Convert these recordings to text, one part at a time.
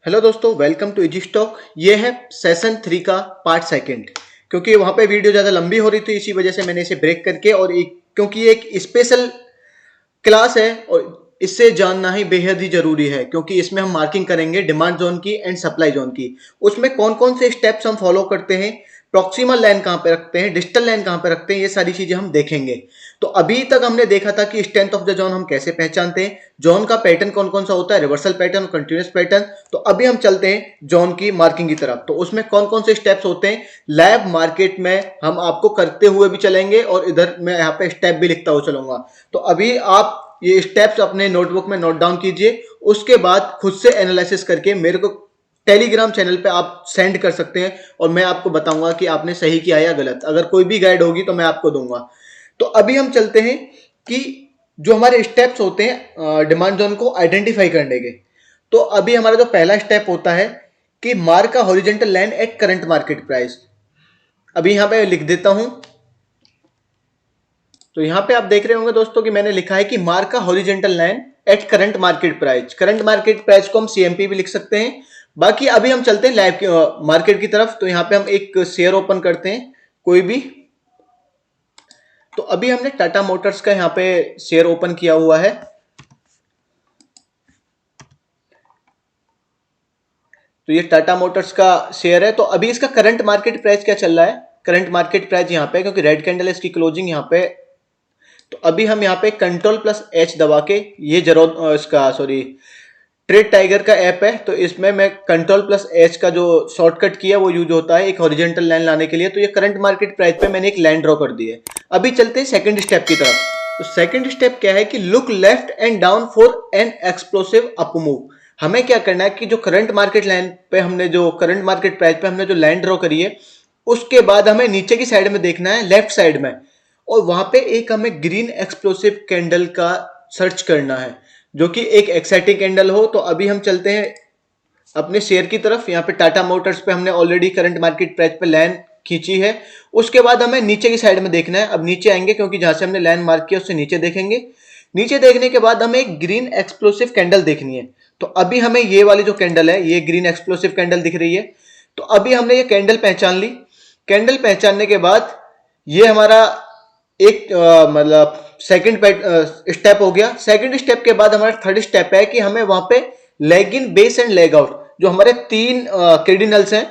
Hello दोस्तों, welcome to easy stock. ये है सेशन 3 का पार्ट सेकंड। क्योंकि वहाँ पे वीडियो ज़्यादा लंबी हो रही थी, इसी वजह से मैंने इसे ब्रेक करके और क्योंकि ये एक स्पेशल क्लास है और इससे जानना ही बेहद ही जरूरी है, क्योंकि इसमें हम मार्किंग करेंगे डिमांड जोन की एंड सप्लाई जोन की। उसमें कौन कौन से स्टेप्स हम फॉलो करते हैं, प्रॉक्सिमल लाइन कहाँ पे रखते हैं, डिजिटल लाइन कहाँ पे रखते हैं, ये सारी चीजें हम देखेंगे। तो अभी तक हमने देखा था कि स्ट्रेंथ ऑफ द जोन हम कैसे पहचानते हैं, जोन का पैटर्न कौन कौन सा होता है, रिवर्सल पैटर्न, कंटिन्यूस पैटर्न। तो अभी हम चलते हैं जोन की मार्किंग की तरफ। तो उसमें कौन कौन से स्टेप्स होते हैं, लैब मार्केट में हम आपको करते हुए भी चलेंगे और इधर मैं यहाँ पे स्टेप भी लिखता हुआ चलूंगा। तो अभी आप ये स्टेप्स अपने नोटबुक में नोट डाउन कीजिए, उसके बाद खुद से एनालिसिस करके मेरे को टेलीग्राम चैनल पे आप सेंड कर सकते हैं और मैं आपको बताऊंगा कि आपने सही किया या गलत। अगर कोई भी गाइड होगी तो मैं आपको दूंगा। तो अभी हम चलते हैं कि जो हमारे स्टेप्स होते हैं डिमांड जोन को आइडेंटिफाई करने के। तो अभी हमारा जो पहला स्टेप होता है कि mark a horizontal line at current market price. अभी यहां पे लिख देता हूं। तो यहां पे आप देख रहे होंगे दोस्तों कि मैंने लिखा है कि मार्क का horizontal line at current market price. Current market price को हम सीएमपी भी लिख सकते हैं। बाकी अभी हम चलते हैं लाइव मार्केट की तरफ। तो यहां पे हम एक शेयर ओपन करते हैं कोई भी। तो अभी हमने टाटा मोटर्स का यहां पे शेयर ओपन किया हुआ है। तो ये टाटा मोटर्स का शेयर है। तो अभी इसका करंट मार्केट प्राइस क्या चल रहा है, करंट मार्केट प्राइस यहाँ पे, क्योंकि रेड कैंडल है इसकी क्लोजिंग यहाँ पे। तो अभी हम यहाँ पे कंट्रोल प्लस एच दबा के, ये जरूर इसका सॉरी ट्रेड टाइगर का ऐप है, तो इसमें मैं कंट्रोल प्लस एच का जो शॉर्टकट किया वो यूज होता है एक हॉरिजॉन्टल लाइन लाने के लिए। तो ये करंट मार्केट प्राइस पे मैंने एक लाइन ड्रॉ कर दी है। अभी चलते हैं सेकंड स्टेप की तरफ। तो सेकंड स्टेप क्या है कि look left and down for an explosive up move. हमें क्या करना है कि जो करंट मार्केट लाइन पे हमने जो करंट मार्केट प्राइस पे हमने जो लाइन ड्रॉ करी है, उसके बाद हमें नीचे की साइड में देखना है, लेफ्ट साइड में। और वहां पे एक हमें ग्रीन एक्सप्लोसिव कैंडल का सर्च करना है, जो कि एक एक्साइटिंग कैंडल हो। तो अभी हम चलते हैं अपने शेयर की तरफ। यहाँ पे टाटा मोटर्स पे हमने ऑलरेडी करंट मार्केट प्राइस पे लाइन खींची है। उसके बाद हमें नीचे की साइड में देखना है। अब नीचे आएंगे, क्योंकि जहां से हमने लाइन मार्क किया उससे नीचे देखेंगे। नीचे देखने के बाद हमें एक ग्रीन एक्सप्लोसिव कैंडल देखनी है। तो अभी हमें ये वाली जो कैंडल है, ये ग्रीन एक्सप्लोसिव कैंडल दिख रही है। तो अभी हमने ये कैंडल पहचान ली। कैंडल पहचानने के बाद ये हमारा एक मतलब सेकंड स्टेप हो गया। सेकंड स्टेप के बाद हमारा थर्ड स्टेप है कि हमें वहां पे leg in, base and leg out, जो हमारे तीन क्रेडिनल्स हैं,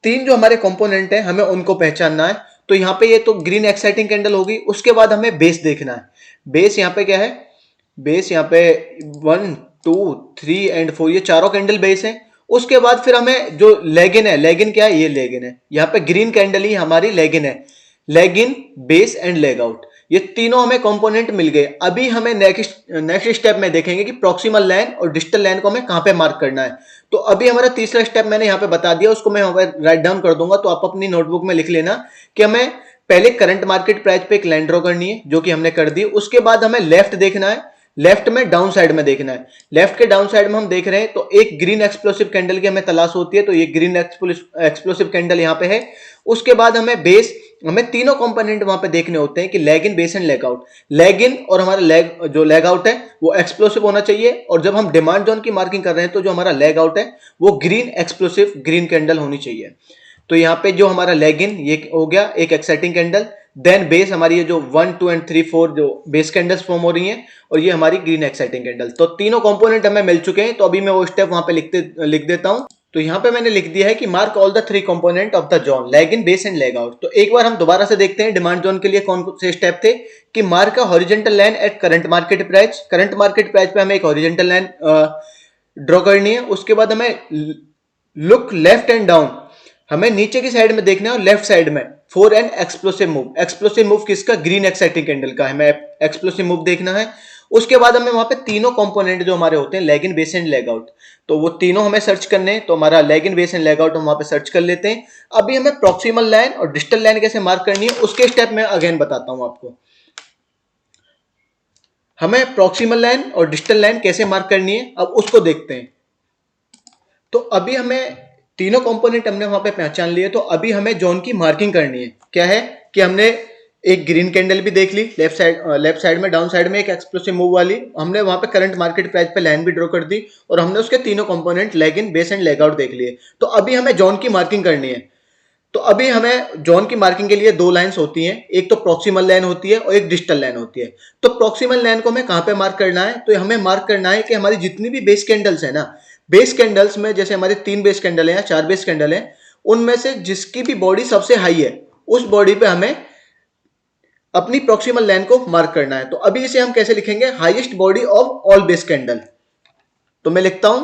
तीन जो हमारे कंपोनेंट हैं, हमें उनको पहचानना है। तो यहाँ पे ये तो ग्रीन एक्साइटिंग कैंडल होगी। उसके बाद हमें बेस देखना है। बेस यहाँ पे क्या है, बेस यहाँ पे 1 2 3 एंड 4, ये चारों कैंडल बेस है। उसके बाद फिर हमें जो लेगिन है, लेगिन क्या है, ये लेगिन है। यहाँ पे ग्रीन कैंडल ही हमारी लेगिन है। Leg in, base and leg out, ये तीनों हमें कंपोनेंट मिल गए। अभी हमें नेक्स्ट स्टेप में देखेंगे कि प्रॉक्सिमल लाइन और डिजिटल लाइन को हमें कहां पे मार्क करना है। तो अभी हमारा तीसरा स्टेप मैंने यहाँ पे बता दिया, उसको मैं यहाँ पे राइट डाउन कर दूंगा। तो आप अपनी नोटबुक में लिख लेना कि हमें पहले करंट मार्केट प्राइस पे एक लाइन ड्रॉ करनी है, जो कि हमने कर दी। उसके बाद हमें लेफ्ट देखना है, लेफ्ट में डाउन साइड में देखना है। लेफ्ट के डाउन साइड में हम देख रहे हैं तो एक ग्रीन एक्सप्लोसिव कैंडल की हमें तलाश होती है। तो ये ग्रीन एक्सप्लोसिव कैंडल यहाँ पे है। उसके बाद हमें बेस, हमें तीनों कंपोनेंट वहां पे देखने होते हैं कि leg in, base and leg out. Leg in और हमारा लेग जो लेग आउट है वो एक्सप्लोसिव होना चाहिए। और जब हम डिमांड जोन की मार्किंग कर रहे हैं तो जो हमारा लेग आउट है वो ग्रीन एक्सप्लोसिव ग्रीन कैंडल होनी चाहिए। तो यहाँ पे जो हमारा लेग इन ये हो गया एक एक्साइटिंग कैंडल। देन बेस हमारी ये जो 1 2 एंड 3 4 जो बेस कैंडल्स फॉर्म हो रही हैं, और ये हमारी ग्रीन एक्साइटिंग कैंडल। तो तीनों कंपोनेंट हमें मिल चुके हैं। तो अभी मैं वो स्टेप वहां पे लिख देता हूं। तो यहां पे मैंने लिख दिया है कि mark all the 3 component of the zone, leg in, base and leg out. तो एक बार हम दोबारा से देखते हैं डिमांड जोन के लिए कौन से स्टेप थे। कि mark a horizontal line at current market price. Current market price पे हमें एक हॉरिजॉन्टल लाइन ड्रॉ करनी है। उसके बाद हमें लुक लेफ्ट एंड डाउन, हमें नीचे की साइड में देखना है और लेफ्ट साइड में for an explosive move. Explosive move किसका, ग्रीन एक्साइटिंग कैंडल का, हमें एक्सप्लोसिव मूव देखना है। उसके बाद हमें वहां पे तीनों कंपोनेंट जो हमारे होते हैं, leg in, base and leg out, तो वो तीनों हमें सर्च करने हैं। तो हमारा leg in, base and leg out हम वहां पे सर्च कर लेते हैं। अभी हमें प्रॉक्सिमल लाइन और डिजिटल लाइन कैसे मार्क करनी है उसके स्टेप में अगेन बताता हूं आपको। हमें प्रॉक्सिमल लाइन और डिजिटल लाइन कैसे मार्क करनी है अब उसको देखते हैं। तो अभी हमें तीनों कंपोनेंट हमने वहां पे पहचान लिए। तो अभी हमें जोन की मार्किंग करनी है। क्या है कि हमने एक ग्रीन कैंडल भी देख ली लेफ्ट साइड में, डाउन साइड में एक एक्सप्लोसिव मूव वाली, हमने वहां पे करंट मार्केट प्राइस पे लाइन भी ड्रॉ कर दी और हमने उसके तीनों component leg in, base and leg out देख लिए। तो अभी हमें जोन की मार्किंग करनी है। तो अभी हमें जोन की मार्किंग के लिए दो लाइंस होती हैं, एक तो प्रॉक्सिमल लाइन होती है और एक डिस्टल लाइन होती है। तो प्रॉक्सिमल लाइन को हमें कहां पे मार्क करना है, तो हमें मार्क करना है कि हमारी जितनी भी बेस कैंडल्स है ना, बेस कैंडल्स में जैसे हमारे 3 बेस कैंडल है या 4 बेस कैंडल है, उनमें से जिसकी भी बॉडी सबसे हाई है उस बॉडी पे हमें अपनी प्रॉक्सिमल लाइन को मार्क करना है। तो अभी इसे हम कैसे लिखेंगे, highest body of all base candle. तो मैं लिखता हूं,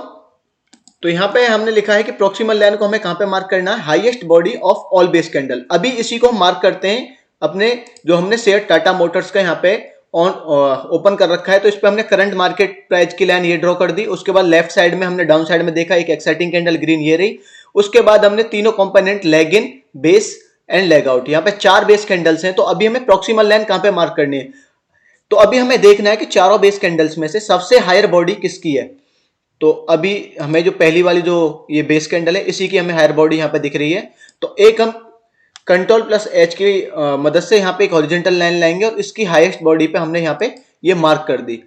तो यहां पे हमने लिखा है कि प्रॉक्सिमल लाइन को हमें कहां पे मार्क करना है, highest body of all base candle. अभी इसी को हम मार्क करते हैं अपने, जो हमने शेयर टाटा मोटर्स का यहाँ पे ऑन ओपन कर रखा है, तो इस पे हमने करंट मार्केट प्राइस की लाइन ये ड्रॉ कर दी। उसके बाद लेफ्ट साइड में हमने डाउन साइड में देखा एक एक्साइटिंग कैंडल ग्रीन ये रही। उसके बाद हमने तीनों component leg in, base and leg out, यहाँ पे 4 बेस कैंडल्स हैं। तो अभी हमें प्रॉक्सिमल लाइन कहां पे मार्क करनी है, तो अभी हमें देखना है कि चारों बेस कैंडल्स में से सबसे हायर बॉडी किसकी है। तो अभी हमें जो पहली वाली जो ये बेस कैंडल है इसी की हमें हायर बॉडी यहाँ पे दिख रही है। तो एक हम कंट्रोल प्लस एच की मदद से यहाँ पे एक हॉरिजॉन्टल लाइन लाएंगे और इसकी हाईएस्ट बॉडी पे हमने यहाँ पे ये मार्क कर दी।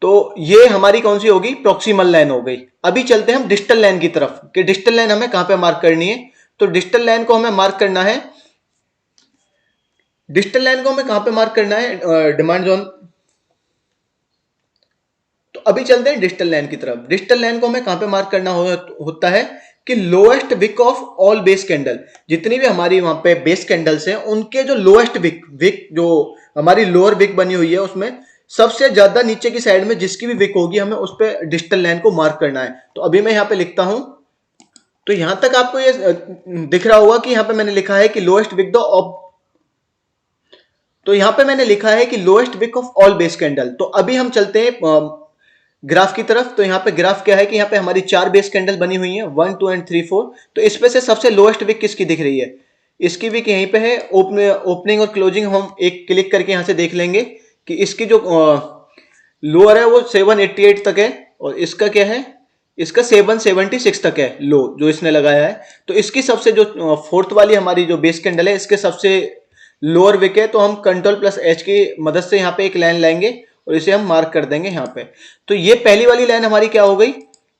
तो ये हमारी कौन सी होगी, प्रॉक्सिमल लाइन हो गई। अभी चलते हैं हम डिस्टल लाइन की तरफ कि डिस्टल लाइन हमें कहां पे मार्क करनी है। तो डिस्टल लाइन को हमें मार्क करना है, डिस्टल लाइन को हमें कहां पे मार्क करना है, डिमांड जोन। तो अभी चलते हैं डिस्टल लाइन की तरफ। डिस्टल लाइन को हमें कहां पे मार्क करना होता है कि lowest wick of all base candle, जितनी भी हमारी वहां पे बेस कैंडल्स हैं उनके जो लोएस्ट विक जो हमारी लोअर विक बनी हुई है उसमें सबसे ज्यादा नीचे की साइड में जिसकी भी विक होगी हमें उस पर डिस्टल लाइन को मार्क करना है। तो अभी मैं यहाँ पे लिखता हूं, तो यहां तक आपको ये दिख रहा होगा कि यहाँ पे मैंने लिखा है कि लोएस्ट विक द ऑफ, तो यहां पे मैंने लिखा है कि lowest wick of all base candle. तो अभी हम चलते हैं ग्राफ की तरफ। तो यहाँ पे ग्राफ क्या है कि यहाँ पे हमारी 4 बेस कैंडल बनी हुई है, 1 2 एंड 3 4। तो इसमें से सबसे लोएस्ट विक किसकी दिख रही है, इसकी विक यहीं पे है। ओपनिंग और क्लोजिंग हम एक क्लिक करके यहाँ से देख लेंगे कि इसकी जो लोअर है वो 788 तक है और इसका क्या है, इसका 776 तक है लो जो इसने लगाया है। तो इसकी सबसे जो फोर्थ वाली हमारी जो बेस कैंडल है इसके सबसे लोअर विक है। तो हम कंट्रोल प्लस एच की मदद से यहाँ पे एक लाइन लाएंगे और इसे हम मार्क कर देंगे यहाँ पे। तो ये पहली वाली लाइन हमारी क्या हो गई,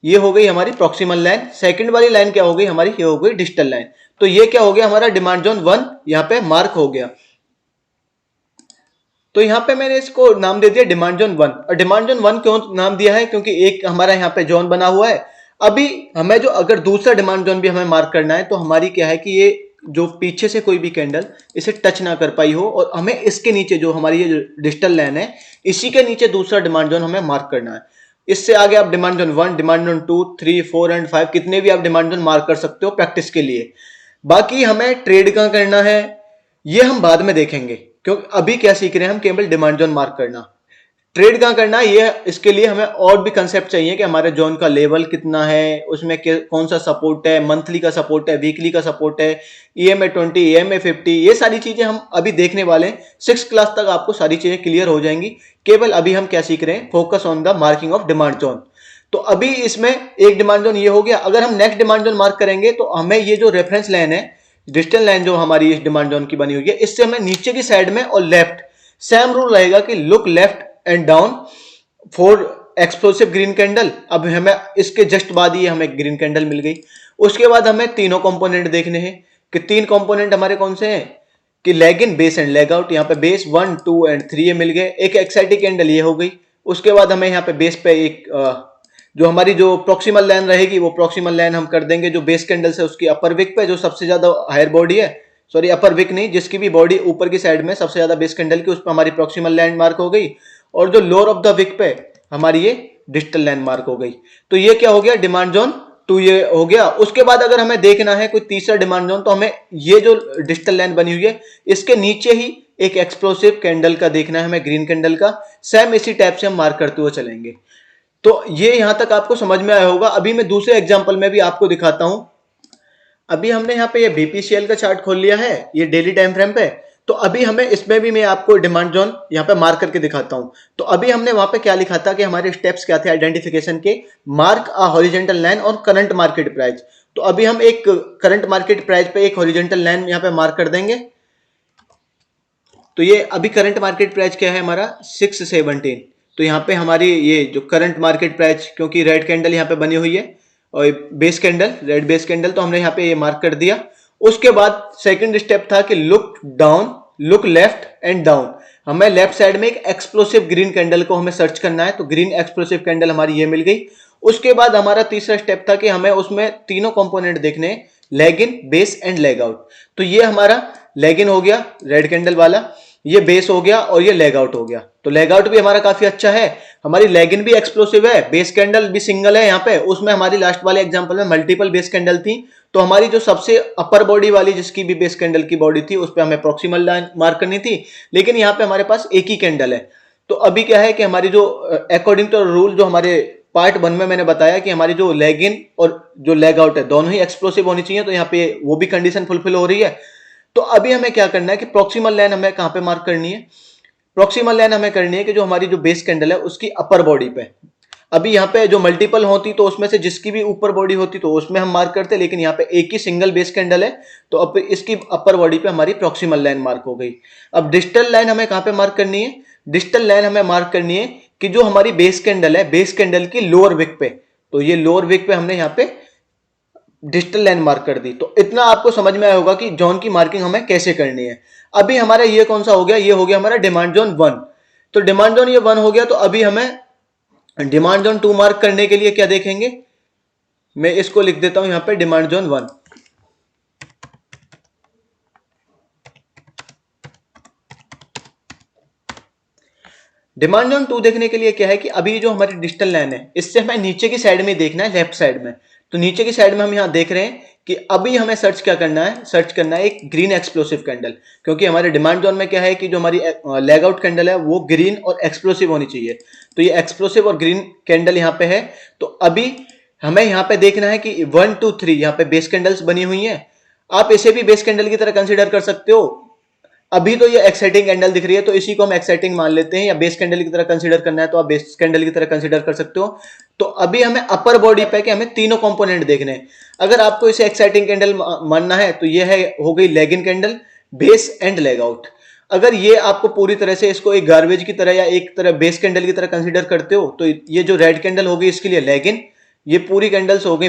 ये हो गई हमारी प्रॉक्सिमल लाइन। सेकंड वाली लाइन क्या हो गई हमारी, ये हो गई डिस्टल लाइन। तो ये क्या हो गया हमारा डिमांड जोन 1 यहाँ पे मार्क हो गया। तो यहाँ पे मैंने इसको नाम दे दिया डिमांड जोन 1। और डिमांड जोन 1 क्यों नाम दिया है, क्योंकि एक हमारा यहाँ पे जोन बना हुआ है। अभी हमें जो अगर दूसरा डिमांड जोन भी हमें मार्क करना है तो हमारी क्या है कि ये जो पीछे से कोई भी कैंडल इसे टच ना कर पाई हो और हमें इसके नीचे जो हमारी ये डिजिटल लाइन है इसी के नीचे दूसरा डिमांड जोन हमें मार्क करना है। इससे आगे आप demand zone 1, demand zone 2, 3, 4 and 5 कितने भी आप डिमांड जोन मार्क कर सकते हो प्रैक्टिस के लिए। बाकी हमें ट्रेड कहाँ करना है ये हम बाद में देखेंगे, क्योंकि अभी क्या सीख रहे हैं हम केवल डिमांड जोन मार्क करना। ट्रेड कहाँ करना है ये, इसके लिए हमें और भी कंसेप्ट चाहिए कि हमारे जोन का लेवल कितना है, उसमें कौन सा सपोर्ट है, मंथली का सपोर्ट है, वीकली का सपोर्ट है, EMA 20, EMA 50, ये सारी चीजें हम अभी देखने वाले हैं। 6th क्लास तक आपको सारी चीजें क्लियर हो जाएंगी। केवल अभी हम क्या सीख रहे हैं, focus on the marking of demand zone. तो अभी इसमें एक डिमांड जोन ये हो गया। अगर हम नेक्स्ट डिमांड जोन मार्क करेंगे तो हमें ये जो रेफरेंस लाइन है, डिजिटल लाइन जो हमारी इस डिमांड जोन की बनी हुई है, इससे हमें नीचे की साइड में और लेफ्ट सेम रूल रहेगा कि look left and down for explosive green candle. अब हमें इसके जस्ट बाद ही हमें ग्रीन कैंडल मिल गई। उसके बाद हमें तीनों कंपोनेंट देखने हैं कि 3 कंपोनेंट हमारे कौन से हैं कि leg in, base and leg out. यहाँ पे बेस 1 2 एंड 3 ये मिल गए। एक एक्साइटिंग कैंडल ये हो गई। उसके बाद हमें यहाँ पे बेस पे एक जो हमारी जो प्रॉक्सिमल लाइन रहेगी वो प्रॉक्सिमल लाइन हम कर देंगे जो बेस कैंडल से उसकी अपर विक पे जो सबसे ज्यादा हायर बॉडी है, सॉरी अपर विक नहीं, जिसकी भी बॉडी ऊपर की साइड में सबसे ज्यादा बेस कैंडल की, उस पर हमारी प्रॉक्सिमल लाइन मार्क हो गई। और जो लोअर ऑफ द विक पे हमारी ये डिजिटल लाइन मार्क हो गई। तो ये क्या हो गया, डिमांड जोन 2 ये हो गया। उसके बाद अगर हमें देखना है कोई तीसरा डिमांड जोन, तो हमें ये जो डिजिटल लाइन बनी हुई है इसके नीचे ही एक एक्सप्लोसिव कैंडल का देखना है हमें, ग्रीन कैंडल का। सेम इसी टाइप से हम मार्क करते हुए चलेंगे। तो ये यहां तक आपको समझ में आया होगा। अभी मैं दूसरे एग्जांपल में भी आपको दिखाता हूं। अभी हमने यहाँ पे ये BPCL का चार्ट खोल लिया है, ये डेली टाइम फ्रेम पे। तो अभी हमें इसमें भी मैं आपको डिमांड जोन यहाँ पे मार्क करके दिखाता हूं। तो अभी हमने वहां पे क्या लिखा था कि हमारे स्टेप्स क्या थे आइडेंटिफिकेशन के, मार्क अ हॉरिजॉन्टल लाइन और करंट मार्केट प्राइस। तो अभी हम एक करंट मार्केट प्राइस पे एक हॉरिजॉन्टल लाइन यहाँ पे मार्क कर देंगे। तो ये अभी करंट मार्केट प्राइस क्या है हमारा 617। तो यहाँ पे हमारी ये जो करंट मार्केट प्राइस, क्योंकि रेड कैंडल यहाँ पे बनी हुई है और base candle, red base candle, तो हमने यहाँ पे ये मार्क कर दिया। उसके बाद सेकंड स्टेप था कि look down, look left and down. हमें लेफ्ट साइड में एक एक्सप्लोसिव ग्रीन कैंडल को हमें सर्च करना है, तो ग्रीन एक्सप्लोसिव कैंडल हमारी ये मिल गई। उसके बाद हमारा तीसरा स्टेप था कि हमें उसमें तीनों कंपोनेंट देखने हैं, leg in, base and leg out. तो ये हमारा लेग इन हो गया रेड कैंडल वाला, ये बेस हो गया और ये लेग आउट हो गया। तो लेग आउट भी हमारा काफी अच्छा है, हमारी लेग इन भी एक्सप्लोसिव है, बेस कैंडल भी सिंगल है यहाँ पे। उसमें हमारी लास्ट वाले एग्जांपल में मल्टीपल बेस कैंडल थी, तो हमारी जो सबसे अपर बॉडी वाली जिसकी भी बेस कैंडल की बॉडी थी उस पर हमें प्रॉक्सिमल लाइन मार्क करनी थी, लेकिन यहाँ पे हमारे पास एक ही कैंडल है। तो अभी क्या है कि हमारी जो अकॉर्डिंग टू रूल जो हमारे पार्ट 1 में मैंने बताया कि हमारी जो लेग इन और जो लेग आउट है दोनों ही एक्सप्लोसिव होनी चाहिए, तो यहाँ पे वो भी कंडीशन फुलफिल हो रही है। तो अभी हमें क्या करना है कि प्रॉक्सिमल लाइन हमें कहां पे मार्क करनी है, प्रॉक्सिमल लाइन हमें करनी है कि जो हमारी जो बेस कैंडल है उसकी अपर बॉडी पे। अभी यहाँ पे जो मल्टीपल होती तो उसमें से जिसकी भी ऊपर बॉडी होती तो उसमें हम मार्क करते, लेकिन यहाँ पे एक ही सिंगल बेस कैंडल है, तो अब इसकी अपर बॉडी पे हमारी प्रॉक्सिमल लाइन मार्क हो गई। अब डिस्टल लाइन हमें कहां पे मार्क करनी है, डिस्टल लाइन हमें मार्क करनी है कि जो हमारी बेस कैंडल है, बेस कैंडल की लोअर विक पे, तो ये लोअर विक पे हमने यहाँ पे डिजिटल लाइन मार्क कर दी। तो इतना आपको समझ में आया होगा कि जोन की मार्किंग हमें कैसे करनी है। अभी हमारा ये कौन सा हो गया, ये हो गया हमारा डिमांड जोन 1। तो डिमांड जोन ये 1 हो गया, तो अभी हमें डिमांड जोन 2 मार्क करने के लिए क्या देखेंगे, मैं इसको लिख देता हूं यहां पे डिमांड जोन 1। डिमांड जोन 2 देखने के लिए क्या है कि अभी जो हमारी डिजिटल लाइन है इससे हमें नीचे की साइड में देखना है, लेफ्ट साइड में। तो नीचे की साइड में हम यहां देख रहे हैं कि अभी हमें सर्च क्या करना है, सर्च करना है एक ग्रीन एक्सप्लोसिव कैंडल, क्योंकि हमारे डिमांड जोन में क्या है कि जो हमारी लेग आउट कैंडल है वो ग्रीन और एक्सप्लोसिव होनी चाहिए। तो ये एक्सप्लोसिव और ग्रीन कैंडल यहाँ पे है। तो अभी हमें यहाँ पे देखना है कि 1 2 3 यहाँ पे बेस कैंडल्स बनी हुई हैं, आप इसे भी बेस कैंडल की तरह कंसिडर कर सकते हो। अभी तो ये एक्साइटिंग कैंडल दिख रही है तो इसी को हम एक्साइटिंग मान लेते हैं, या बेस कैंडल की तरह कंसीडर करना है तो आप बेस कैंडल की तरह कंसीडर कर सकते हो। तो अभी हमें अपर बॉडी पे कि हमें तीनों कंपोनेंट देखने हैं। अगर आपको इसे एक्साइटिंग कैंडल मानना है तो ये है हो गई leg in candle, base and leg out. अगर ये आपको पूरी तरह से इसको एक गार्बेज की तरह या एक तरह बेस कैंडल की तरह कंसीडर करते हो तो ये जो रेड कैंडल होगी इसके लिए लेग इन, ये पूरी कैंडल्स हो गई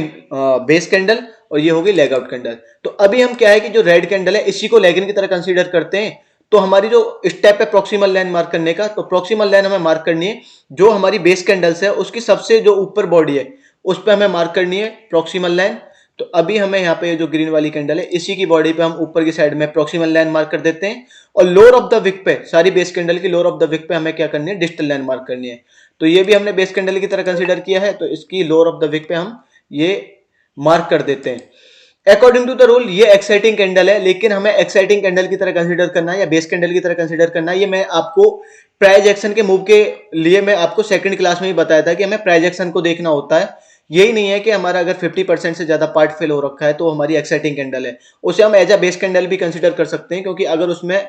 बेस कैंडल और ये होगी लेग आउट कैंडल। तो अभी हम क्या है कि जो रेड कैंडल है इसी को लेग इन की तरह कंसीडर करते हैं। तो हमारी जो स्टेप है प्रॉक्सिमल लाइन मार्क करने का, तो प्रॉक्सिमल लाइन हमें मार्क करनी है जो हमारी बेस कैंडल्स है उसकी सबसे जो ऊपर बॉडी है उस पर हमें मार्क करनी है प्रॉक्सिमल लाइन। तो अभी हमें यहाँ पे जो ग्रीन वाली कैंडल है इसी की बॉडी पे हम ऊपर की साइड में प्रॉक्सिमल लाइन मार्क कर देते हैं, और लोअर ऑफ द विक पे, सारी बेस कैंडल की लोअर ऑफ द विक पे हमें क्या करनी है, डिजिटल लाइन मार्क करनी है। तो ये भी हमने बेस कैंडल की तरह कंसीडर किया है, तो इसकी लोअर ऑफ द विक पे हम ये मार्क कर देते हैं। अकॉर्डिंग टू द रूल ये एक्साइटिंग कैंडल है, लेकिन हमें एक्साइटिंग कैंडल की तरह कंसीडर करना है या बेस कैंडल की तरह कंसीडर करना है, ये मैं आपको प्राइस एक्शन के मूव के लिए मैं आपको सेकंड क्लास में ही बताया था कि हमें प्राइस एक्शन को देखना होता है। यही नहीं है कि हमारा अगर 50% से ज्यादा पार्ट फिल हो रखा है तो हमारी एक्साइटिंग कैंडल है, उसे हम एज अ बेस कैंडल भी कंसीडर कर सकते हैं, क्योंकि अगर उसमें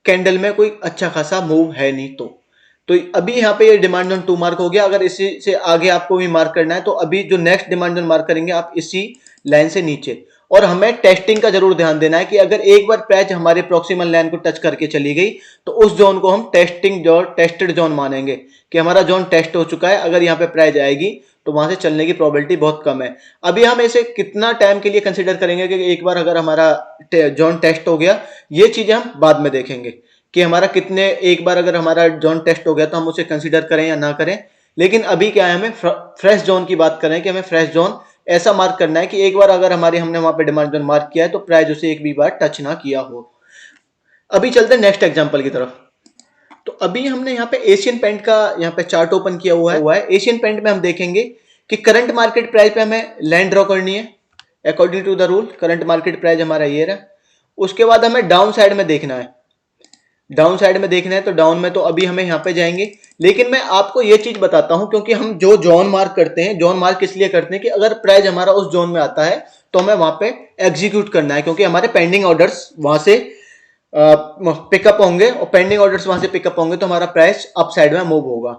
कैंडल में कोई अच्छा खासा मूव है नहीं तो अभी यहाँ पे ये डिमांड जोन 2 मार्क हो गया। अगर इसी से आगे आपको भी मार्क करना है तो अभी जो नेक्स्ट डिमांड जोन मार्क करेंगे आप इसी लाइन से नीचे। और हमें टेस्टिंग का जरूर ध्यान देना है कि अगर एक बार प्राइस हमारे प्रॉक्सिमल लाइन को टच करके चली गई तो उस जोन को हम टेस्टिंग जोन, टेस्टेड जोन मानेंगे कि हमारा जोन टेस्ट हो चुका है। अगर यहाँ पे प्राइस आएगी तो वहां से चलने की प्रोबेबिलिटी बहुत कम है। अभी हम इसे कितना टाइम के लिए कंसीडर करेंगे कि एक बार अगर हमारा जोन टेस्ट हो गया, ये चीजें हम बाद में देखेंगे कि हमारा कितने, एक बार अगर हमारा जोन टेस्ट हो गया तो हम उसे कंसीडर करें या ना करें। लेकिन अभी क्या है, हमें फ्रेश जोन की बात करें कि हमें फ्रेश जोन ऐसा मार्क करना है कि एक बार अगर हमने वहां पे डिमांड जोन मार्क किया है तो प्राइस उसे एक भी बार टच ना किया हो। अभी चलते हैं नेक्स्ट एग्जांपल की तरफ। तो अभी हमने यहाँ पे एशियन पेंट का यहाँ पे चार्ट ओपन किया हुआ है। एशियन पेंट में हम देखेंगे कि करंट मार्केट प्राइस पे हमें लाइन ड्रॉ करनी है according to the rule. Current market price हमारा ये रहा। उसके बाद हमें डाउन साइड में देखना है, डाउन साइड में देखना है। तो डाउन में तो अभी हमें यहाँ पे जाएंगे, लेकिन मैं आपको ये चीज बताता हूं क्योंकि हम जो जोन मार्क करते हैं, जोन मार्क इसलिए करते हैं कि अगर प्राइस हमारा उस जोन में आता है तो हमें वहां पे एग्जीक्यूट करना है, क्योंकि हमारे पेंडिंग ऑर्डर्स वहां से पिकअप होंगे और पेंडिंग ऑर्डर्स वहां से पिकअप होंगे तो हमारा प्राइस अप साइड में मूव होगा।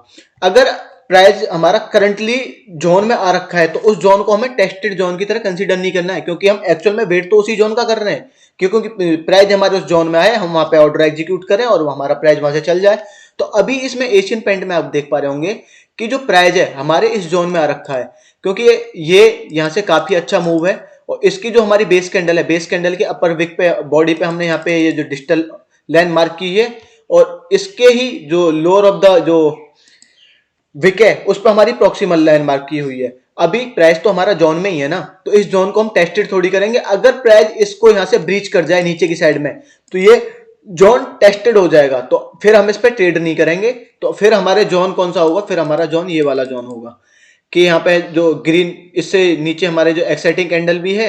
अगर प्राइस हमारा करंटली जोन में आ रखा है, तो उस जोन को हमें टेस्टेड जोन की तरह कंसीडर नहीं करना है, क्योंकि हम एक्चुअल में वेट तो उसी जोन का कर रहे हैं, क्योंकि प्राइस हमारे उस जोन में आए, हम वहां पे ऑर्डर एग्जीक्यूट करें और हमारा प्राइस वहां से चल जाए। तो अभी इसमें एशियन पेंट में आप देख पा रहे होंगे कि जो प्राइस है हमारे इस जोन में आ रखा है, क्योंकि ये यहाँ से काफी अच्छा मूव है। और इसकी जो हमारी बेस कैंडल है, बेस कैंडल के अपर विक पे बॉडी पे हमने यहाँ पे ये जो डिजिटल लाइन मार्क की है, और इसके ही जो लोअर ऑफ द जो विक है उस पर हमारी प्रॉक्सिमल लाइन मार्क की हुई है। अभी प्राइस तो हमारा जोन में ही है ना, तो इस जोन को हम टेस्टेड थोड़ी करेंगे। अगर प्राइस इसको यहां से ब्रीच कर जाए नीचे की साइड में, तो ये जोन टेस्टेड हो जाएगा, तो फिर हम इस पर ट्रेड नहीं करेंगे। तो फिर हमारे जोन कौन सा होगा, फिर हमारा जोन ये वाला जोन होगा कि यहाँ पे जो ग्रीन, इससे नीचे हमारे जो एक्साइटिंग कैंडल भी है,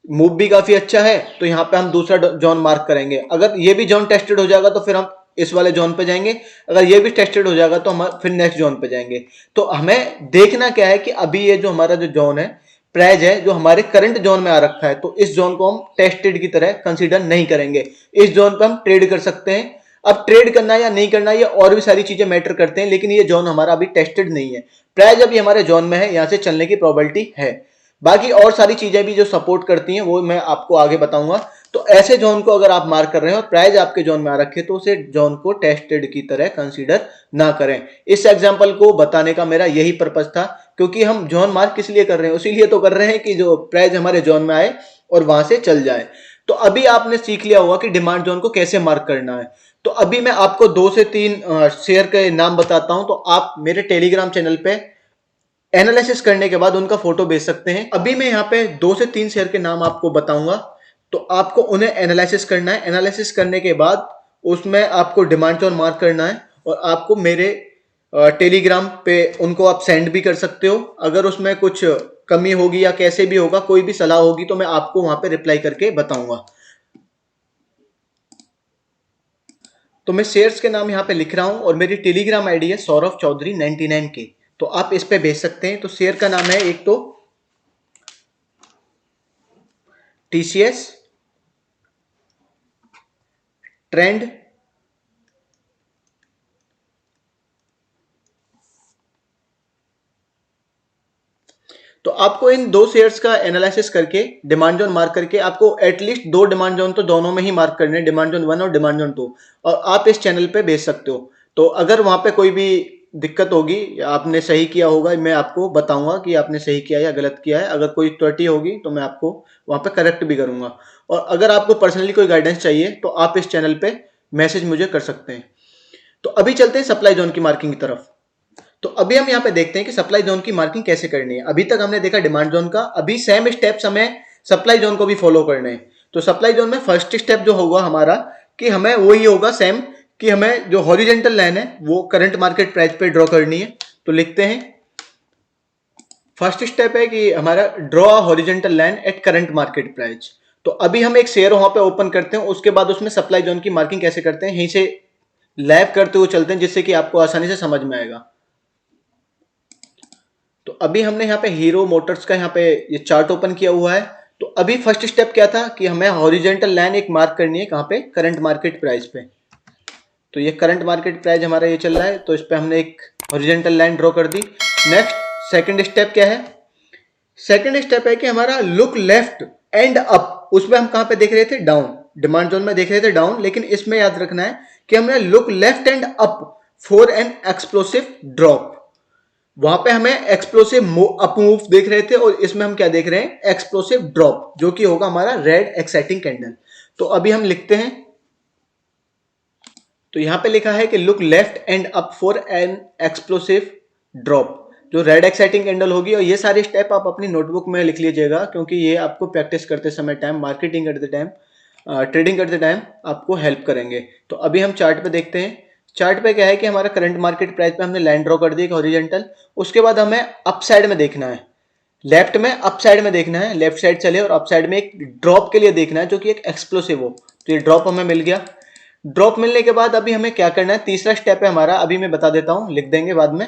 मूव भी काफी अच्छा है, तो यहाँ पे हम दूसरा जोन मार्क करेंगे। अगर ये भी जोन टेस्टेड हो जाएगा तो फिर हम इस वाले जोन पे जाएंगे, अगर ये भी टेस्टेड हो जाएगा तो हम फिर नेक्स्ट जोन पे जाएंगे। तो हमें देखना क्या है कि अभी ये जो हमारा जो जोन है, प्राइस है जो हमारे करंट जोन में आ रखा है, तो इस जोन को हम टेस्टेड की तरह कंसीडर नहीं करेंगे। इस जोन पे हम ट्रेड कर सकते हैं। अब ट्रेड करना या नहीं करना ये और भी सारी चीजें मैटर करते हैं, लेकिन ये जोन हमारा अभी टेस्टेड नहीं है। प्राइस अभी हमारे जोन में है, यहां से चलने की प्रोबेबिलिटी है। बाकी और सारी चीजें भी जो सपोर्ट करती हैं वो मैं आपको आगे बताऊंगा। तो ऐसे जोन को अगर आप मार्क कर रहे हैं और प्राइस आपके जोन में आ रखे, तो उसे जोन को टेस्टेड की तरह कंसीडर ना करें। इस एग्जांपल को बताने का मेरा यही पर्पस था, क्योंकि हम जोन मार्क किस लिए कर रहे हैं, उसीलिए तो कर रहे हैं कि जो प्राइस हमारे जोन में आए और वहां से चल जाए। तो अभी आपने सीख लिया होगा कि डिमांड जोन को कैसे मार्क करना है। तो अभी मैं आपको 2 से 3 शेयर के नाम बताता हूं, तो आप मेरे टेलीग्राम चैनल पे एनालिसिस करने के बाद उनका फोटो भेज सकते हैं। अभी मैं यहाँ पे 2 से 3 शेयर के नाम आपको बताऊंगा, तो आपको उन्हें एनालिसिस करना है। एनालिसिस करने के बाद उसमें आपको डिमांड जोन मार्क करना है, और आपको मेरे टेलीग्राम पे उनको आप सेंड भी कर सकते हो। अगर उसमें कुछ कमी होगी या कैसे भी होगा, कोई भी सलाह होगी, तो मैं आपको वहां पे रिप्लाई करके बताऊंगा। तो मैं शेयर्स के नाम यहाँ पे लिख रहा हूं, और मेरी टेलीग्राम आईडी है सौरभ चौधरी 99K, तो आप इस पे भेज सकते हैं। तो शेयर का नाम है एक तो TCS, ट्रेंड, तो आपको इन 2 शेयर्स का एनालिसिस करके डिमांड जोन मार्क करके आपको एटलीस्ट 2 डिमांड जोन तो दोनों में ही मार्क करने, डिमांड जोन 1 और डिमांड जोन 2, और आप इस चैनल पे भेज सकते हो। तो अगर वहां पे कोई भी दिक्कत होगी या आपने सही किया होगा, मैं आपको बताऊंगा कि आपने सही किया या गलत किया है। अगर कोई त्रुटि होगी तो मैं आपको वहां पे करेक्ट भी करूंगा। और अगर आपको पर्सनली कोई गाइडेंस चाहिए तो आप इस चैनल पे मैसेज मुझे कर सकते हैं। तो अभी चलते हैं सप्लाई जोन की मार्किंग की तरफ। तो अभी हम यहाँ पे देखते हैं कि सप्लाई जोन की मार्किंग कैसे करनी है। अभी तक हमने देखा डिमांड जोन का, अभी सेम स्टेप्स हमें सप्लाई जोन को भी फॉलो करने हैं। तो सप्लाई जोन में फर्स्ट स्टेप जो होगा हमारा, कि हमें वही होगा सेम, कि हमें जो हॉरिजेंटल लाइन है वो करंट मार्केट प्राइस पे ड्रॉ करनी है। तो लिखते हैं, फर्स्ट स्टेप है कि हमारा draw horizontal line at current market price. तो अभी हम एक शेयर वहां पे ओपन करते हैं, उसके बाद उसमें सप्लाई जोन की मार्किंग कैसे करते हैं यहीं से लैब करते हुए चलते हैं, जिससे कि आपको आसानी से समझ में आएगा। तो अभी हमने यहाँ पे हीरो मोटर्स का यहाँ पे ये चार्ट ओपन किया हुआ है। तो अभी फर्स्ट स्टेप क्या था कि हमें हॉरिजेंटल लाइन एक मार्क करनी है, कहाँ पे, करंट मार्केट प्राइस पे। तो ये करंट मार्केट प्राइस हमारा ये चल रहा है, तो इस पे हमने एक हॉरिजेंटल लाइन ड्रॉ कर दी। नेक्स्ट सेकंड स्टेप क्या है, सेकंड स्टेप है कि हमारा लुक लेफ्ट एंड अप। उसमें हम कहाँ पे देख रहे थे, डाउन, डिमांड जोन में देख रहे थे डाउन, लेकिन इसमें याद रखना है कि हमने look left and up for an explosive drop. वहां पे हमें एक्सप्लोसिव अप मूव देख रहे थे, और इसमें हम क्या देख रहे हैं, एक्सप्लोसिव ड्रॉप, जो कि होगा हमारा रेड एक्साइटिंग कैंडल। तो अभी हम लिखते हैं, तो यहां पे लिखा है कि look left and up for an explosive drop, जो रेड एक्साइटिंग कैंडल होगी। और ये सारे स्टेप आप अपनी नोटबुक में लिख लीजिएगा, क्योंकि ये आपको प्रैक्टिस करते समय टाइम, मार्केटिंग करते टाइम, ट्रेडिंग करते टाइम आपको हेल्प करेंगे। तो अभी हम चार्ट पे देखते हैं। चार्ट पे क्या है कि हमारा करंट मार्केट प्राइस पे हमने लाइन ड्रॉ कर दी एक हॉरिजेंटल। उसके बाद हमें अप साइड में देखना है, लेफ्ट में अप साइड में देखना है, लेफ्ट साइड चले और अप साइड में एक ड्रॉप के लिए देखना है जो कि एक एक्सप्लोसिव हो। तो ये ड्रॉप हमें मिल गया। ड्रॉप मिलने के बाद अभी हमें क्या करना है, तीसरा स्टेप है हमारा, अभी मैं बता देता हूं, लिख देंगे बाद में,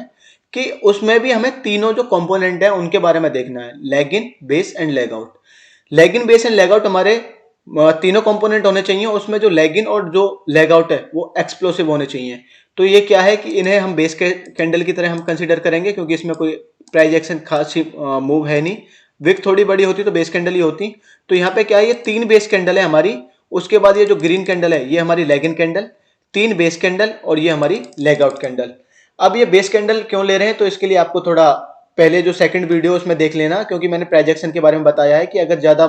कि उसमें भी हमें तीनों जो कंपोनेंट है उनके बारे में देखना है, leg in, base and leg out. Leg in, base and leg out हमारे तीनों कंपोनेंट होने चाहिए। उसमें जो लेग इन और जो लेग आउट है वो एक्सप्लोसिव होने चाहिए। तो ये क्या है कि इन्हें हम बेस कैंडल की तरह हम कंसिडर करेंगे, क्योंकि इसमें कोई प्राइस एक्शन खास मूव है नहीं। विक थोड़ी बड़ी होती तो बेस कैंडल ही होती। तो यहाँ पे क्या है, ये 3 बेस कैंडल है हमारी। उसके बाद ये जो ग्रीन कैंडल है ये हमारी leg in candle, 3 base candle और ये हमारी लेग आउट कैंडल। अब ये बेस कैंडल क्यों ले रहे हैं, तो इसके लिए आपको थोड़ा पहले जो सेकंड वीडियो उसमें देख लेना, क्योंकि मैंने प्राइस एक्शन के बारे में बताया है कि अगर ज्यादा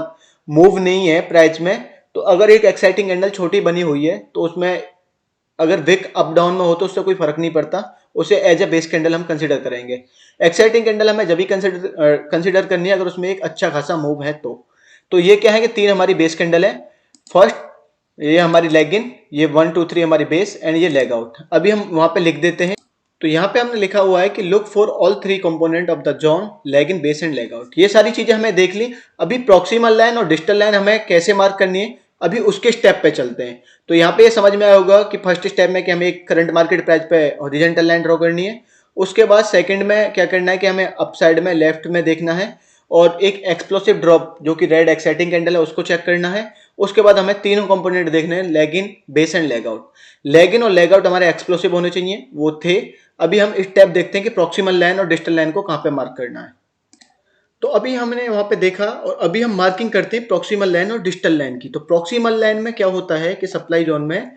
मूव नहीं है प्राइस में, तो अगर एक एक्साइटिंग कैंडल छोटी बनी हुई है तो उसमें अगर विक अप डाउन में हो तो उससे कोई फर्क नहीं पड़ता, उसे एज ए बेस कैंडल हम कंसिडर करेंगे। एक्साइटिंग कैंडल हमें जब भी कंसिडर करनी है अगर उसमें एक अच्छा खासा मूव है तो ये क्या है कि 3 हमारी बेस कैंडल है। फर्स्ट ये हमारी लेग इन, ये 1 2 3 हमारी बेस एंड ये लेग आउट। अभी हम वहां पे लिख देते हैं। तो यहाँ पे हमने लिखा हुआ है कि look for all 3 component of the zone, leg in, base and leg out. ये सारी चीजें हमें देख ली। अभी प्रॉक्सिमल लाइन और डिस्टल लाइन हमें कैसे मार्क करनी है, अभी उसके स्टेप पे चलते हैं। तो यहाँ पे ये समझ में आया होगा कि फर्स्ट स्टेप में कि हमें एक करंट मार्केट प्राइस पे हॉरिजॉन्टल लाइन ड्रॉ करनी है। उसके बाद सेकंड में क्या करना है कि हमें अप साइड में लेफ्ट में देखना है और एक एक्सप्लोसिव ड्रॉप जो कि रेड एक्साइटिंग कैंडल है उसको चेक करना है। उसके बाद हमें तीनों कंपोनेंट देखने हैं, leg in, base and leg out. Leg in और लेग आउट हमारे एक्सप्लोसिव होने चाहिए, वो थे। अभी हम स्टेप देखते हैं कि प्रॉक्सिमल लाइन और डिस्टल लाइन को कहाँ पे मार्क करना है। तो अभी हमने वहां पे देखा और अभी हम मार्किंग करते हैं प्रॉक्सिमल लाइन और डिस्टल लाइन की। तो प्रॉक्सिमल लाइन में क्या होता है कि सप्लाई जोन में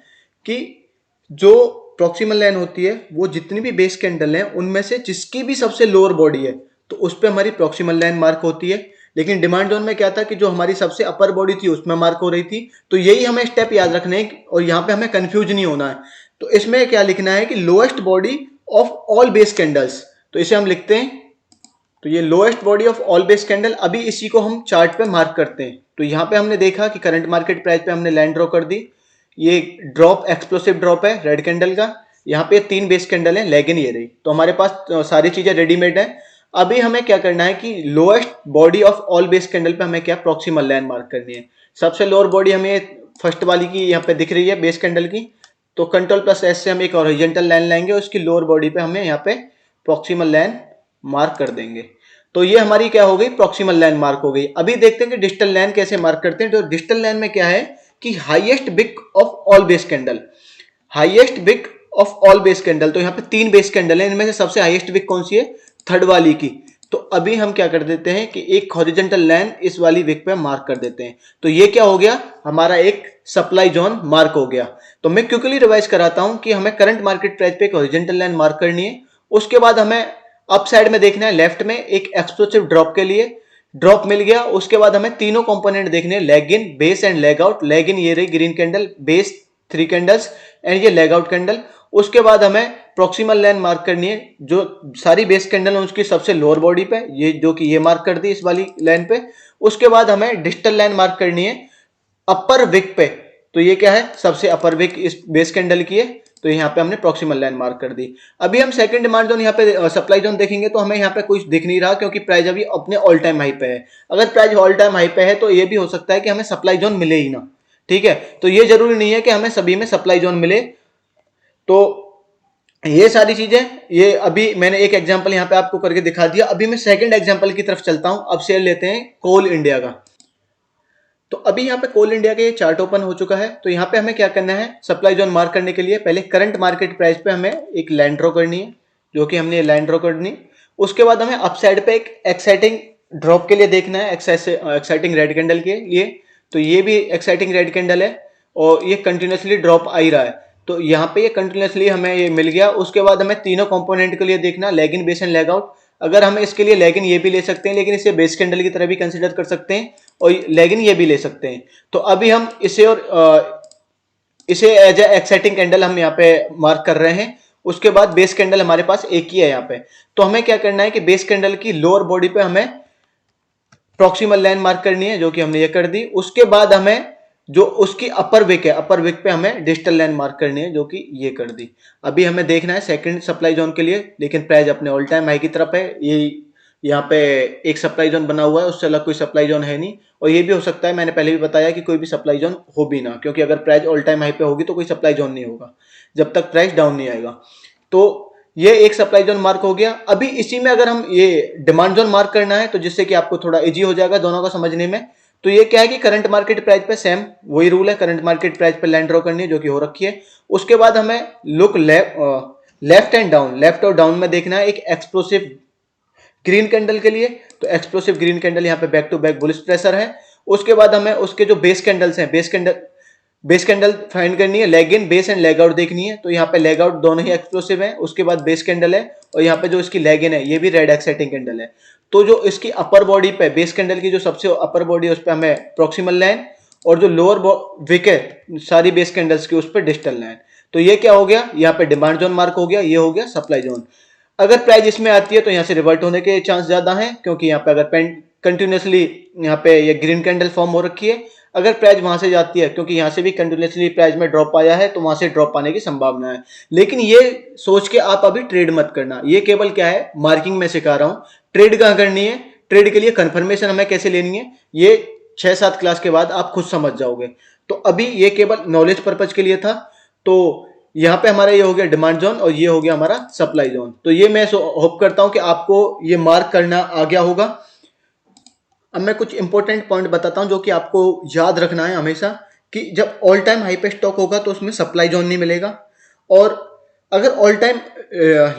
कि जो प्रॉक्सिमल लाइन होती है वो जितनी भी बेस कैंडल है उनमें से जिसकी भी सबसे लोअर बॉडी है तो उस पर हमारी प्रॉक्सिमल लाइन मार्क होती है। लेकिन डिमांड जोन में क्या था कि जो हमारी सबसे अपर बॉडी थी उसमें मार्क हो रही थी। तो यही हमें स्टेप याद रखने हैं और यहाँ पे हमें कंफ्यूज नहीं होना है। तो इसमें क्या लिखना है कि lowest body of all base candles, तो इसे हम लिखते हैं। तो ये lowest body of all base candle, अभी इसी को हम चार्ट पे मार्क करते हैं। तो यहाँ पे हमने देखा कि करंट मार्केट प्राइस पे हमने लाइन ड्रॉ कर दी। ये ड्रॉप एक्सप्लोसिव ड्रॉप है रेड कैंडल का। यहाँ पे 3 बेस कैंडल है, लेग इन ये रही। तो हमारे पास सारी चीजें रेडीमेड है। अभी हमें क्या करना है कि lowest body of all base candle पे हमें क्या प्रॉक्सिमल लाइन मार्क करनी है। सबसे लोअर बॉडी हमें फर्स्ट वाली की यहाँ पे दिख रही है बेस कैंडल की। तो कंट्रोल+S से हम एक हॉरिजॉन्टल लाइन लाएंगे, उसकी लोअर बॉडी पे हमें यहाँ पे प्रॉक्सिमल लाइन मार्क कर देंगे। तो ये हमारी क्या हो गई, प्रॉक्सिमल लाइन मार्क हो गई। अभी देखते हैं कि डिस्टल लाइन कैसे मार्क करते हैं। तो डिस्टल लाइन में क्या है कि highest wick of all base candle, highest wick of all base candle. तो यहाँ पे 3 बेस कैंडल है, इनमें से सबसे हाईएस्ट विक कौन सी है, थर्ड वाली की। तो अभी हम क्या कर देते हैं कि एक हॉरिजॉन्टल लाइन इस वाली विक पे मार्क कर देते हैं। तो ये क्या हो गया, हमारा एक सप्लाई जोन मार्क हो गया। तो मैं क्विकली रिवाइज कराता हूं कि हमें करंट मार्केट प्राइस पे एक हॉरिजॉन्टल लाइन मार्क करनी है। उसके बाद हमें अप साइड में देखना है, लेफ्ट में एक एक्सप्लोसिव ड्रॉप के लिए ड्रॉप मिल गया। उसके बाद हमें तीनों कंपोनेंट देखने हैं, leg in, base and leg out. Leg in ये रही green candle, base 3 candles and ये लेग आउट कैंडल। उसके बाद हमें प्रॉक्सिमल लाइन मार्क करनी है, जो सारी बेस कैंडल है उसकी सबसे लोअर बॉडी पे, ये जो कि ये मार्क कर दी इस वाली लाइन पे। उसके बाद हमें डिस्टल लाइन मार्क करनी है अपर विक पे। तो ये क्या है, सबसे अपर विक इस बेस कैंडल की है। तो यहाँ पे हमने प्रॉक्सिमल लाइन मार्क कर दी। अभी हम सेकंड डिमांड जोन यहाँ पे सप्लाई जोन देखेंगे तो हमें यहाँ पे कुछ दिख नहीं रहा, क्योंकि प्राइस अभी अपने ऑल टाइम हाई पे है। अगर प्राइस ऑल टाइम हाई पे है तो ये भी हो सकता है कि हमें सप्लाई जोन मिले ही ना। ठीक है, तो ये जरूरी नहीं है कि हमें सभी में सप्लाई जोन मिले। तो ये सारी चीजें, ये अभी मैंने एक एग्जांपल यहाँ पे आपको करके दिखा दिया। अभी मैं सेकंड एग्जांपल की तरफ चलता हूं। अब शेयर लेते हैं कोल इंडिया का। तो अभी यहाँ पे कोल इंडिया के चार्ट ओपन हो चुका है। तो यहाँ पे हमें क्या करना है, सप्लाई जोन मार्क करने के लिए पहले करंट मार्केट प्राइस पे हमें एक लाइन ड्रॉ करनी है, जो कि हमने लाइन ड्रॉ करनी। उसके बाद हमें अपसाइड पे एक एक्साइटिंग ड्रॉप के लिए देखना है, एक्साइटिंग रेड कैंडल के लिए। तो ये भी एक्साइटिंग रेड कैंडल है और ये कंटिन्यूसली ड्रॉप आ ही रहा है। तो यहाँ पे ये कंटिन्यूसली हमें ये मिल गया। उसके बाद हमें तीनों कंपोनेंट के लिए देखना, leg in, base and leg out. अगर हमें इसके लिए लेग इन ये भी ले सकते हैं, लेकिन इसे बेस कैंडल की तरह भी कंसिडर कर सकते हैं, और लेग इन ये भी ले सकते हैं। तो अभी हम इसे और इसे एज ए एक्साइटिंग कैंडल हम यहाँ पे मार्क कर रहे हैं। उसके बाद बेस कैंडल हमारे पास एक ही है यहाँ पे। तो हमें क्या करना है कि बेस कैंडल की लोअर बॉडी पे हमें प्रॉक्सिमल लाइन मार्क करनी है, जो कि हमने ये कर दी। उसके बाद हमें जो उसकी अपर विक है, अपर विक पे हमें डिस्टल लाइन मार्क करनी है, जो कि ये कर दी। अभी हमें देखना है सेकंड सप्लाई जोन के लिए, लेकिन प्राइस अपने ऑल टाइम हाई की तरफ है। ये यहाँ पे एक सप्लाई जोन बना हुआ है, उससे अलग कोई सप्लाई जोन है नहीं। और ये भी हो सकता है, मैंने पहले भी बताया कि कोई भी सप्लाई जोन हो भी ना, क्योंकि अगर प्राइस ऑल टाइम हाई पे होगी तो कोई सप्लाई जोन नहीं होगा जब तक प्राइस डाउन नहीं आएगा। तो ये एक सप्लाई जोन मार्क हो गया। अभी इसी में अगर हम ये डिमांड जोन मार्क करना है, तो जिससे कि आपको थोड़ा इजी हो जाएगा दोनों को समझने में। तो ये क्या है कि करंट मार्केट प्राइस पे सेम वही रूल है, करंट मार्केट प्राइस पे लाइन ड्रॉ करनी है जो कि हो रखी है। उसके बाद हमें look left and down, left और डाउन में देखना है एक एक्सप्लोसिव ग्रीन कैंडल के लिए। तो एक्सप्लोसिव ग्रीन कैंडल यहाँ पे back to back bullish pressure है। उसके बाद हमें उसके जो बेस कैंडल्स हैं, बेस कैंडल फाइंड करनी है, leg in, base and leg out देखनी है। तो यहाँ पे लेग आउट दोनों ही एक्सप्लोसिव है। उसके बाद बेस कैंडल है और यहाँ पे जो इसकी लेग इन है ये भी रेड एक्साइटिंग कैंडल है। तो जो इसकी अपर बॉडी पे, बेस कैंडल की जो सबसे अपर बॉडी है उस पर हमें प्रॉक्सिमल लाइन, और जो लोअर विक है सारी बेस कैंडल्स की उस पर डिस्टल लाइन। तो ये क्या हो गया, यहाँ पे डिमांड जोन मार्क हो गया, ये हो गया सप्लाई जोन। अगर प्राइस इसमें आती है तो यहाँ से रिवर्ट होने के चांस ज्यादा हैं, क्योंकि यहाँ पे अगर कंटिन्यूसली यहाँ पे ये ग्रीन कैंडल फॉर्म हो रखी है। अगर प्राइस वहां से जाती है, क्योंकि यहाँ से भी कंटिन्यूसली प्राइस में ड्रॉप आया है, तो वहां से ड्रॉप आने की संभावना है। लेकिन ये सोच के आप अभी ट्रेड मत करना, ये केवल क्या है मार्किंग में सिखा रहा हूँ। ट्रेड कहाँ करनी है, ट्रेड के लिए कंफर्मेशन हमें कैसे लेनी है, ये 6-7 क्लास के बाद आप खुद समझ जाओगे। तो अभी ये केवल नॉलेज पर्पज के लिए था। तो यहाँ पे हमारा ये हो गया डिमांड जोन और ये हो गया हमारा सप्लाई जोन। तो ये मैं होप करता हूं कि आपको ये मार्क करना आ गया होगा। अब मैं कुछ इंपॉर्टेंट पॉइंट बताता हूं जो कि आपको याद रखना है हमेशा, कि जब ऑल टाइम हाई पे स्टॉक होगा तो उसमें सप्लाई जोन नहीं मिलेगा, और अगर ऑल टाइम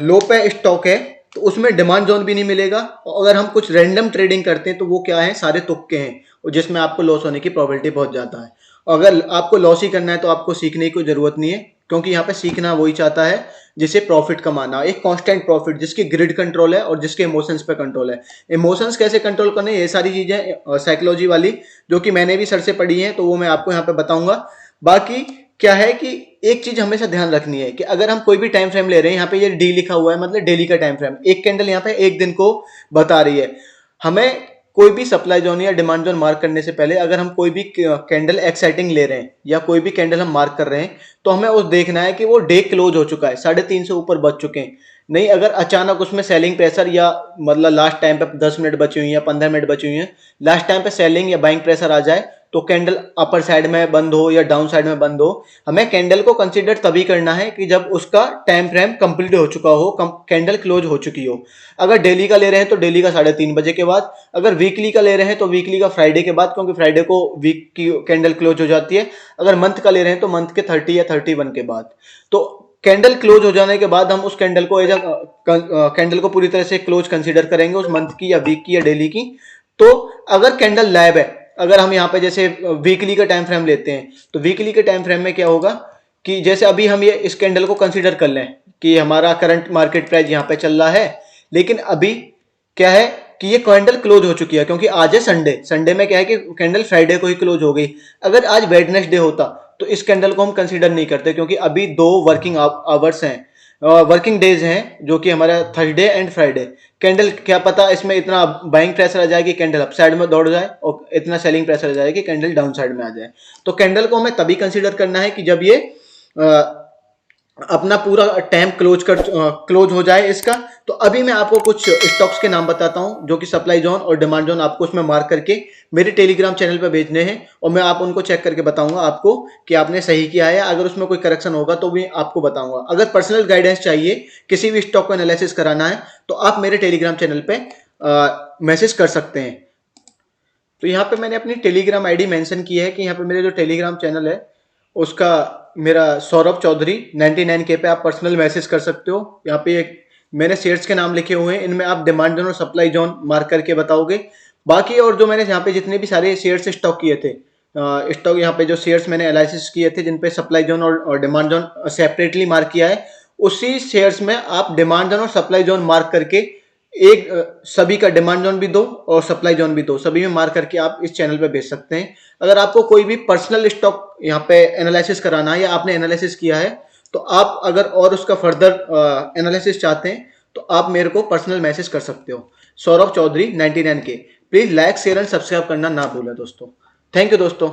लो पे स्टॉक है तो उसमें डिमांड जोन भी नहीं मिलेगा। और अगर हम कुछ रैंडम ट्रेडिंग करते हैं तो वो क्या है, सारे तुक्के हैं, और जिसमें आपको लॉस होने की प्रोबेबिलिटी बहुत ज़्यादा है। अगर आपको लॉस ही करना है तो आपको सीखने की कोई ज़रूरत नहीं है, क्योंकि यहाँ पे सीखना वही चाहता है जिसे प्रॉफिट कमाना, एक कांस्टेंट प्रॉफिट, जिसकी ग्रिड कंट्रोल है और जिसके इमोशंस पे कंट्रोल है। इमोशंस कैसे कंट्रोल करने, ये सारी चीजें साइकोलॉजी वाली जो कि मैंने भी सर से पढ़ी है, तो वो मैं आपको यहाँ पे बताऊंगा। बाकी क्या है कि एक चीज हमेशा ध्यान रखनी है कि अगर हम कोई भी टाइम फ्रेम ले रहे हैं, यहाँ पे ये डी लिखा हुआ है, मतलब डेली का टाइम फ्रेम, एक कैंडल यहाँ पे एक दिन को बता रही है। हमें कोई भी सप्लाई जोन या डिमांड जोन मार्क करने से पहले अगर हम कोई भी कैंडल एक्साइटिंग ले रहे हैं या कोई भी कैंडल हम मार्क कर रहे हैं, तो हमें उस देखना है कि वो डे क्लोज हो चुका है, 3:30 से ऊपर बच चुके हैं। नहीं अगर अचानक उसमें सेलिंग प्रेशर या मतलब लास्ट टाइम पे 10 मिनट बची हुई है, 15 मिनट बची हुई है, लास्ट टाइम पे सेलिंग या बाइंग प्रेशर आ जाए, तो कैंडल अपर साइड में बंद हो या डाउन साइड में बंद हो, हमें कैंडल को कंसीडर तभी करना है कि जब उसका टाइम फ्रेम कंप्लीट हो चुका हो, कैंडल क्लोज हो चुकी हो। अगर डेली का ले रहे हैं तो डेली का 3:30 बजे के बाद, अगर वीकली का ले रहे हैं तो वीकली का फ्राइडे के बाद, क्योंकि फ्राइडे को वीक की कैंडल क्लोज हो जाती है। अगर मंथ का ले रहे हैं तो मंथ के 30 या 31 के बाद। तो कैंडल क्लोज हो जाने के बाद हम उस कैंडल को कैंडल को पूरी तरह से क्लोज कंसीडर करेंगे, उस मंथ की या वीक की या डेली की। तो अगर कैंडल लैब है, अगर हम यहाँ पे जैसे वीकली का टाइम फ्रेम लेते हैं, तो वीकली के टाइम फ्रेम में क्या होगा कि जैसे अभी हम ये इस कैंडल को कंसीडर कर लें कि हमारा करंट मार्केट प्राइस यहाँ पे चल रहा है, लेकिन अभी क्या है कि ये कैंडल क्लोज हो चुकी है, क्योंकि आज है संडे। संडे में क्या है कि कैंडल फ्राइडे को ही क्लोज हो गई। अगर आज वेडनेसडे होता तो इस कैंडल को हम कंसीडर नहीं करते, क्योंकि अभी 2 वर्किंग आवर्स हैं, वर्किंग डेज हैं, जो कि हमारा थर्सडे एंड फ्राइडे। कैंडल क्या पता इसमें इतना बाइंग प्रेशर आ जाए कि कैंडल अप साइड में दौड़ जाए, और इतना सेलिंग प्रेशर आ जाए कि कैंडल डाउन साइड में आ जाए। तो कैंडल को हमें तभी कंसीडर करना है कि जब ये अपना पूरा टाइम क्लोज हो जाए इसका। तो अभी मैं आपको कुछ स्टॉक्स के नाम बताता हूं जो कि सप्लाई जोन और डिमांड जोन आपको उसमें मार्क करके मेरे टेलीग्राम चैनल पे भेजने हैं, और मैं आप उनको चेक करके बताऊंगा आपको कि आपने सही किया है। अगर उसमें कोई करेक्शन होगा तो भी आपको बताऊंगा। अगर पर्सनल गाइडेंस चाहिए, किसी भी स्टॉक को एनालिसिस कराना है, तो आप मेरे टेलीग्राम चैनल पे मैसेज कर सकते हैं। तो यहाँ पे मैंने अपनी टेलीग्राम आईडी मेंशन की है कि यहाँ पे मेरे जो टेलीग्राम चैनल है उसका मेरा सौरभ चौधरी 99K पे आप पर्सनल मैसेज कर सकते हो। यहाँ पे एक मैंने शेयर्स के नाम लिखे हुए हैं, इनमें आप डिमांड जोन और सप्लाई जोन मार्क करके बताओगे। बाकी और जो मैंने यहाँ पे जितने भी सारे शेयर्स स्टॉक किए थे, स्टॉक यहाँ पे जो शेयर्स मैंने एनालिसिस किए थे जिन पे सप्लाई जोन और डिमांड जोन सेपरेटली मार्क किया है, उसी शेयर्स में आप डिमांड जोन और सप्लाई जोन मार्क करके एक सभी का डिमांड जोन भी दो और सप्लाई जोन भी दो, सभी में मार्क करके आप इस चैनल पे भेज सकते हैं। अगर आपको कोई भी पर्सनल स्टॉक यहाँ पे एनालिसिस कराना है या आपने एनालिसिस किया है, तो आप अगर और उसका फर्दर एनालिसिस चाहते हैं तो आप मेरे को पर्सनल मैसेज कर सकते हो। Saurabh Chaudhary 99K। Please like share and subscribe करना ना भूलें दोस्तों। थैंक यू दोस्तों।